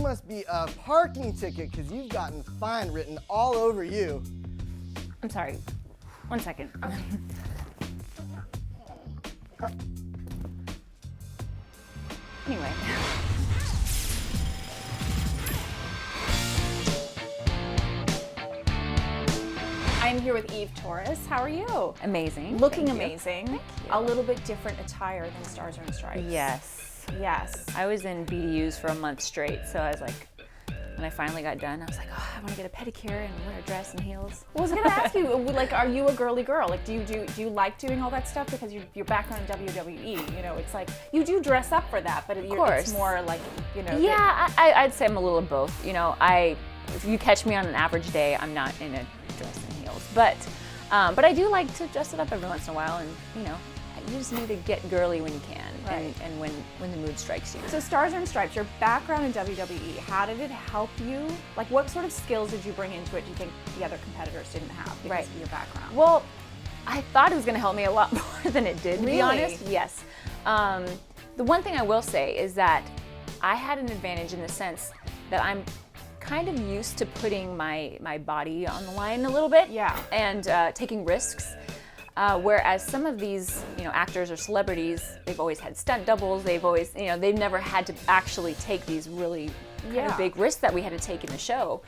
must be a parking ticket because you've gotten fine written all over you. I'm sorry. 1 second. Anyway. I'm here with Eve Torres. How are you? Amazing. Looking Thank you. amazing. Thank you. A little bit different attire than Stars and Stripes. Yes. Yes. I was in BDUs for a month straight, so I was like, when I finally got done, I was like, oh, I want to get a pedicure and wear a dress and heels. Well, I was gonna ask you, like, are you a girly girl? Like, do you like doing all that stuff because your background in WWE? You know, it's like you do dress up for that, but it's more like, you know. Yeah, I'd say I'm a little of both. You know, if you catch me on an average day, I'm not in a dress and heels, but I do like to dress it up every once in a while, and you know, you just need to get girly when you can, right. and when the mood strikes you. So Stars and Stripes, your background in WWE, how did it help you? Like, what sort of skills did you bring into it do you think the other competitors didn't have because of your background? Well, I thought it was going to help me a lot more than it did, to be honest. Yes. The one thing I will say is that I had an advantage in the sense that I'm kind of used to putting my body on the line a little bit, and taking risks. Whereas some of these, you know, actors or celebrities, they've always had stunt doubles. They've always, you know, they've never had to actually take these really kind of big risks that we had to take in the show.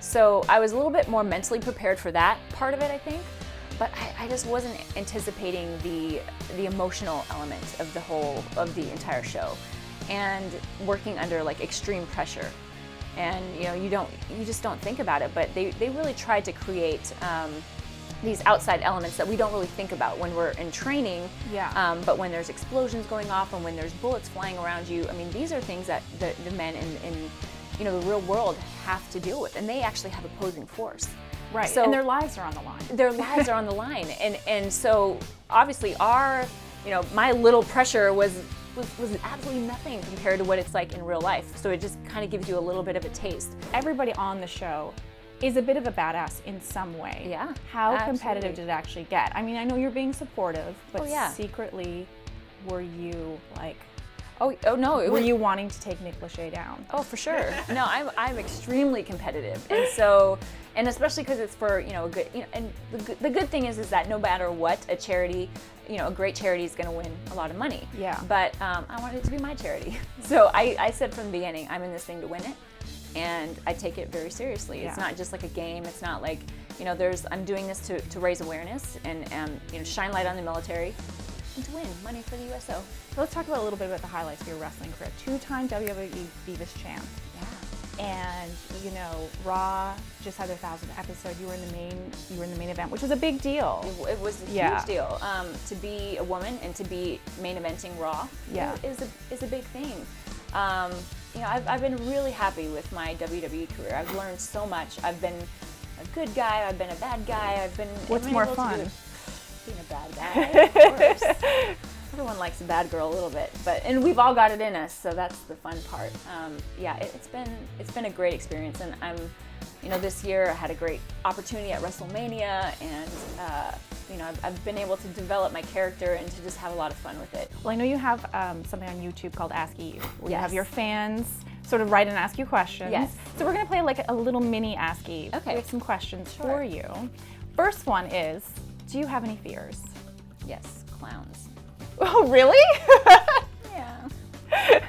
So I was a little bit more mentally prepared for that part of it, I think. But I just wasn't anticipating the emotional element of the entire show, and working under like extreme pressure. And you know, you just don't think about it. But they really tried to create these outside elements that we don't really think about when we're in training. But when there's explosions going off and when there's bullets flying around you, I mean, these are things that the men in you know, the real world have to deal with, and they actually have opposing force. Right. So and their lives are on the line. Their lives are on the line, and so obviously you know, my little pressure was absolutely nothing compared to what it's like in real life. So it just kind of gives you a little bit of a taste. Everybody on the show is a bit of a badass in some way. Yeah. How competitive did it actually get? I mean, I know you're being supportive, but secretly, were you like, oh no, were you wanting to take Nick Lachey down? Oh, for sure. No, I'm extremely competitive, and so, and especially because it's for, you know, a good, you know, and the good thing is that no matter what, a charity, you know, a great charity is going to win a lot of money. Yeah. But I wanted it to be my charity, so I said from the beginning, I'm in this thing to win it. And I take it very seriously. It's not just like a game. It's not like, you know, I'm doing this to raise awareness and you know, shine light on the military and to win money for the USO. So let's talk about a little bit about the highlights of your wrestling career. 2-time WWE Divas champ. Yeah. And you know, Raw just had their 1,000th episode. You were in the main event, which was a big deal. It was a huge deal. To be a woman and to be main eventing Raw is a big thing. You know, I've been really happy with my WWE career. I've learned so much. I've been a good guy. I've been a bad guy. What's more fun? Being a bad guy, of course. Everyone likes a bad girl a little bit, and we've all got it in us, so that's the fun part. Yeah, it's been a great experience, and you know, this year I had a great opportunity at WrestleMania, and you know, I've been able to develop my character and to just have a lot of fun with it. Well, I know you have something on YouTube called Ask Eve, where you have your fans sort of write and ask you questions. Yes. So we're gonna play like a little mini Ask Eve. Okay. We have some questions for you. First one is, do you have any fears? Yes, clowns. Oh, really? Yeah.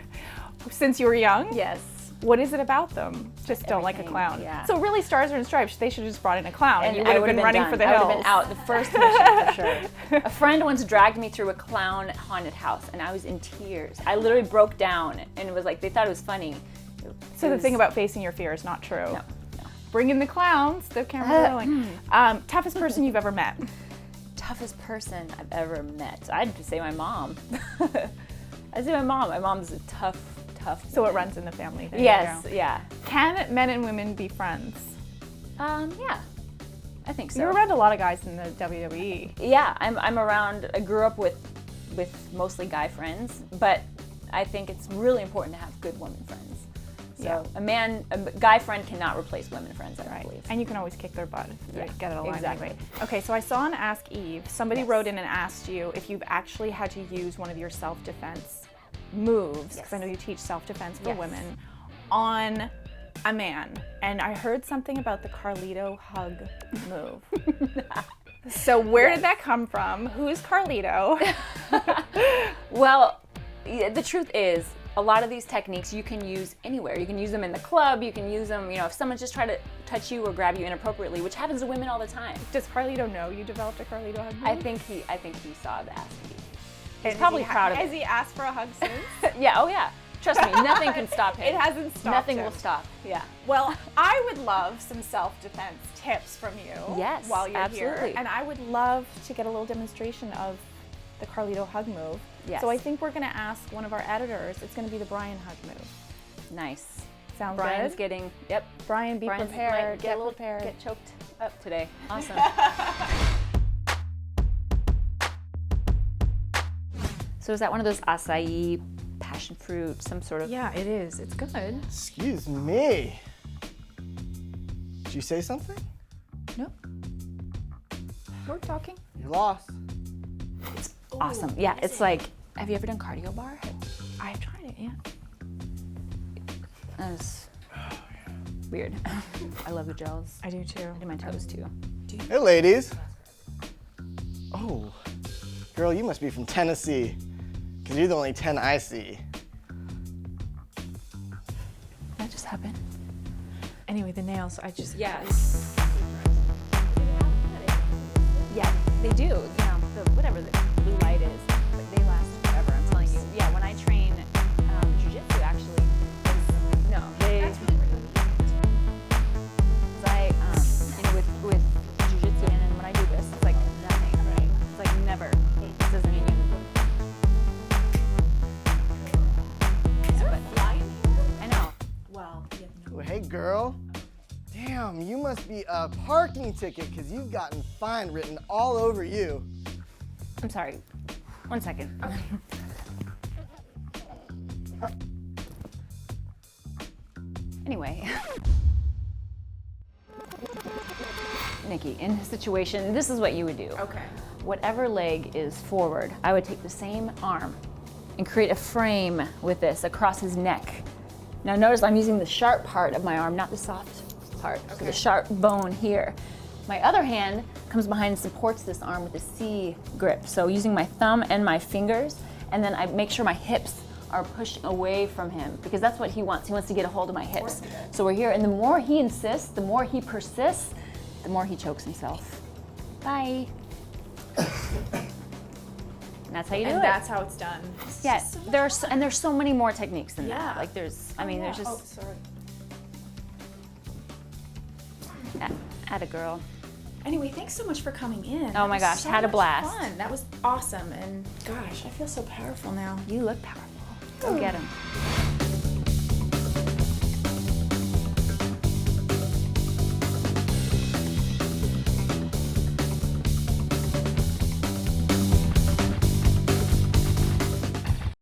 Since you were young? Yes. What is it about them? Just don't like a clown. Yeah. So really, Stars and Stripes, they should have just brought in a clown, and you would have been running for the I hills. would have been out the first mission for sure. A friend once dragged me through a clown haunted house, and I was in tears. I literally broke down, and it was like they thought it was funny. So the thing about facing your fear is not true. No. Bring in the clowns. The camera's rolling. Toughest person you've ever met? Toughest person I've ever met. I'd say my mom. I'd say my mom. My mom's a tough. So it runs in the family. Yes, yeah. Can men and women be friends? Yeah, I think so. You're around a lot of guys in the WWE. Yeah, I'm around. I grew up with mostly guy friends, but I think it's really important to have good women friends. So a guy friend cannot replace women friends, I believe. And you can always kick their butt if they get it aligned. Exactly. Anyway. Okay, so I saw on Ask Eve, somebody wrote in and asked you if you've actually had to use one of your self-defense moves, because I know you teach self-defense for women, on a man, and I heard something about the Carlito hug move. So where did that come from? Who's Carlito? Well, the truth is, a lot of these techniques you can use anywhere. You can use them in the club, you can use them, you know, if someone's just trying to touch you or grab you inappropriately, which happens to women all the time. Does Carlito know you developed a Carlito hug move? I think he saw the ass. He's And probably proud of it. Has he asked for a hug since? Yeah, oh yeah. Trust me, nothing can stop him. It hasn't stopped Nothing him. will stop, yeah. Well, I would love some self-defense tips from you Yes, while you're absolutely. here. And I would love to get a little demonstration of the Carlito hug move. Yes. So I think we're gonna ask one of our editors, it's gonna be the Brian hug move. Nice. Sound Brian's good? getting, yep. Brian, be Brian's prepared, might get a little, prepared. Get choked up today. Awesome. So is that one of those acai, passion fruit, some sort of? Yeah, it is. It's good. Excuse me. Did you say something? No. We're talking. You're lost. Awesome. Yeah, it's like, have you ever done cardio bar? I've tried it, yeah. That was weird. I love the gels. I do too. I do my toes too. Hey, ladies. Oh, girl, you must be from Tennessee, because you're the only 10 I see. That just happened. Anyway, the nails, I just... Yeah. Yeah, they do. You know, whatever the blue light is, but they last forever. I'm telling you. Yeah, when I train jiu-jitsu, actually, no, they. That's really you know, with jiu-jitsu, and then when I do this, it's like nothing. Right? It's like never. This doesn't mean you. Yeah, but I know. Well, Oh, hey, girl. Damn, you must be a parking ticket, because you've gotten fine written all over you. I'm sorry. 1 second. Anyway. Nikki, in his situation, this is what you would do. okay. Whatever leg is forward, I would take the same arm and create a frame with this across his neck. Now notice I'm using the sharp part of my arm, not the soft part. Okay. So the sharp bone here. My other hand comes behind and supports this arm with a C grip. So using my thumb and my fingers, and then I make sure my hips are pushed away from him, because that's what he wants. He wants to get a hold of my hips. So we're here, and the more he insists, the more he persists, the more he chokes himself. Bye. And that's how you do it. And that's how it's done. Yeah, there's so many more techniques than that. Yeah. Like there's, I mean, there's Oh, just, sorry. atta girl. Anyway, thanks so much for coming in. Oh That my was gosh, so had a much blast. Fun. That was awesome, and gosh, I feel so powerful now. You look powerful. Go get him.